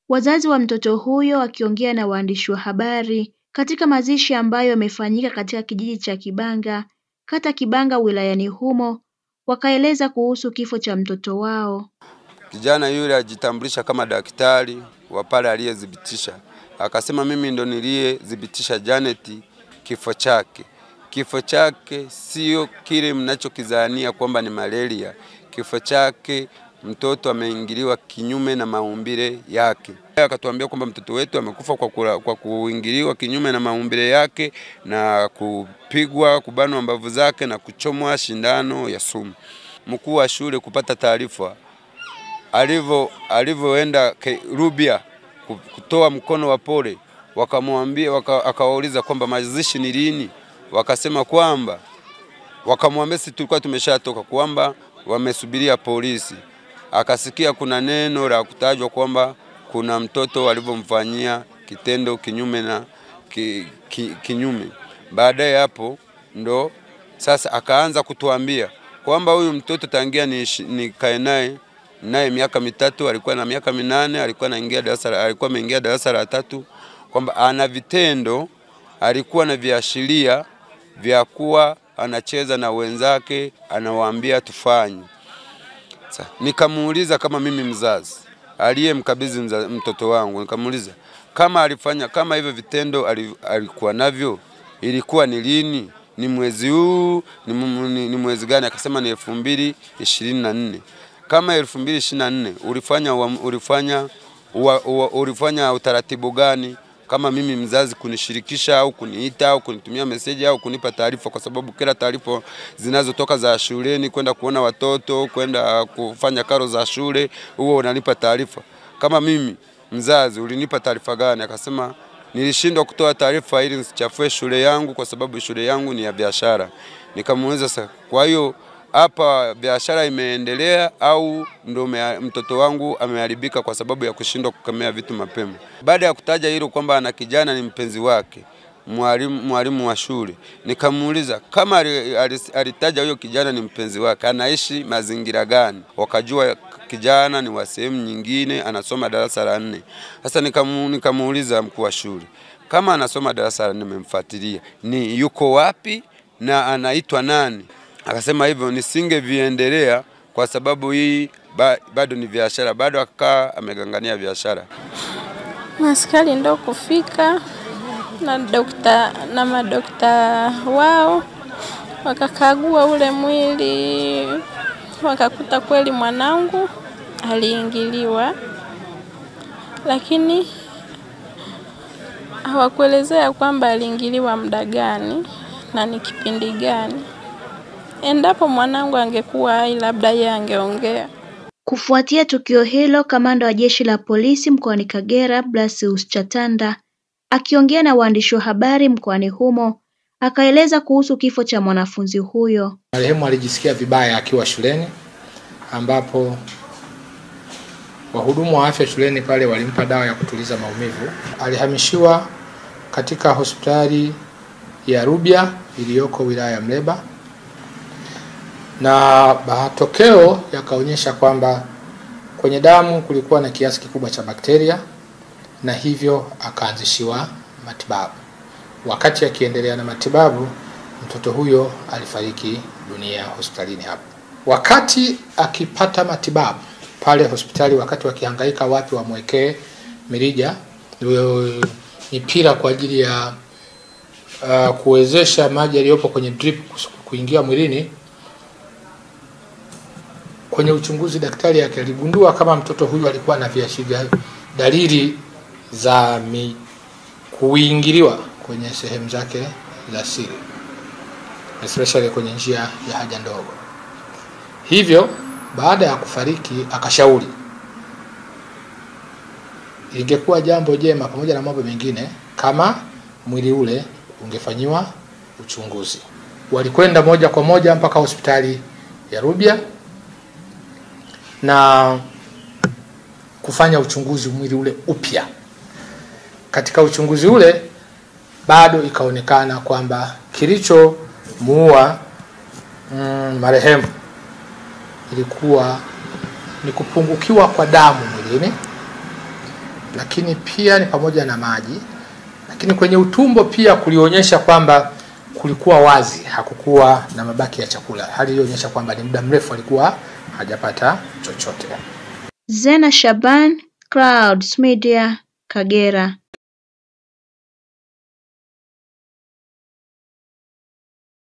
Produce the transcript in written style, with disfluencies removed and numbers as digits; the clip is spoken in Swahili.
Wazazi wa mtoto huyo wakiongea na waandishi wa habari katika mazishi ambayo yamefanyika katika kijiji cha Kibanga, kata Kibanga wilayani humo, wakaeleza kuhusu kifo cha mtoto wao. Kijana yule ajitambulisha kama daktari wa pale aliyedhibitisha. Akasema mimi ndo niliyedhibitisha Janet kifo chake. Kifo chake sio kile mnachokizania kwamba ni malaria. Kifo chake mtoto ameingiliwa kinyume na maumbile yake. Akatuambia kwamba mtoto wetu amekufa kwa kuingiliwa kinyume na maumbile yake na kupigwa, kubanwa mbavu zake na kuchomwa shindano ya sumu. Mkuu wa shule kupata taarifa alivyoenda Rubia kutoa mkono wa pole, wakamwambia akawauliza kwamba mazishi ni lini, wakasema kwamba wakamwambia sisi tulikuwa tumeshatoka kwamba wamesubiria polisi. Akasikia kuna neno la kutajwa kwamba kuna mtoto walivyomfanyia kitendo kinyume na kinyume. Baadaye hapo ndo sasa akaanza kutuambia kwamba huyu mtoto tangia ni kae naye miaka 3, alikuwa na miaka 8, alikuwa ameingia darasa la 3, kwamba ana vitendo, alikuwa na viashiria vya kuwa anacheza na wenzake, anawaambia tufanye. Nikamuuliza kama mimi mzazi aliyemkabidhi mtoto wangu, nikamuuliza kama hivyo vitendo alikuwa navyo, ilikuwa ni lini, ni mwezi huu, ni mwezi gani? Akasema ni 2024. Kama 2024 ulifanya utaratibu gani kama mimi mzazi kunishirikisha au kuniita au kunitumia message au kunipa taarifa? Kwa sababu kila taarifa zinazotoka za shuleni kwenda kuona watoto, kwenda kufanya karo za shule, huo unanipa taarifa. Kama mimi mzazi ulinipa taarifa gani? Akasema nilishindwa kutoa taarifa ili nisichafue shule yangu kwa sababu shule yangu ni ya biashara. Nikamuuliza sasa, kwa hiyo hapa biashara imeendelea au ndo mtoto wangu ameharibika kwa sababu ya kushindwa kukemea vitu mapema? Baada ya kutaja hilo kwamba ana kijana ni mpenzi wake, mwalimu wa shule, nikamuuliza kama alitaja huyo kijana ni mpenzi wake, anaishi mazingira gani? Wakajua kijana ni wa sehemu nyingine, anasoma darasa la 4. Sasa nikamuuliza mkuu wa shule, kama anasoma darasa la 4 nimemfuatilia, ni yuko wapi na anaitwa nani? Akasema hivyo nisingeviendelea kwa sababu hii bado ni biashara, bado akakaa amegangania biashara. Askari ndo kufika na madokta wao wakakagua ule mwili, wakakuta kweli mwanangu aliingiliwa, lakini hawakuelezea kwamba aliingiliwa muda gani na ni kipindi gani. Endapo mwanangu angekuwa hai, labda yeye angeongea. Kufuatia tukio hilo, kamanda wa jeshi la polisi mkoani Kagera, Blasius Chatanda, akiongea na waandishi wa habari mkoani humo, akaeleza kuhusu kifo cha mwanafunzi huyo. Marehemu alijisikia vibaya akiwa shuleni, ambapo wahudumu wa afya shuleni pale walimpa dawa ya kutuliza maumivu. Alihamishiwa katika hospitali ya Rubia iliyoko wilaya ya Mleba, na matokeo yakaonyesha kwamba kwenye damu kulikuwa na kiasi kikubwa cha bakteria, na hivyo akaanzishiwa matibabu. Wakati akiendelea na matibabu, mtoto huyo alifariki dunia hospitalini hapo. Wakati akipata matibabu pale hospitali, wakati wakihangaika wapi wamwekee mirija, mipira kwa ajili ya kuwezesha maji yaliyopo kwenye drip kuingia mwilini, kwenye uchunguzi daktari aligundua kama mtoto huyu alikuwa na viashiria, dalili za kuingiliwa kwenye sehemu zake za siri, especially kwenye njia ya haja ndogo. Hivyo baada ya kufariki akashauri ingekuwa jambo jema pamoja na mambo mengine kama mwili ule ungefanyiwa uchunguzi. Walikwenda moja kwa moja mpaka hospitali ya Rubia na kufanya uchunguzi mwili ule upya. Katika uchunguzi ule bado ikaonekana kwamba kilichomuua marehemu ilikuwa ni kupungukiwa kwa damu mwilini, lakini pia ni pamoja na maji, lakini kwenye utumbo pia kulionyesha kwamba kulikuwa wazi, hakukuwa na mabaki ya chakula. Hali ilionyesha kwamba ni muda mrefu alikuwa hajapata chochote. Zena Shaban, Clouds Media, Kagera.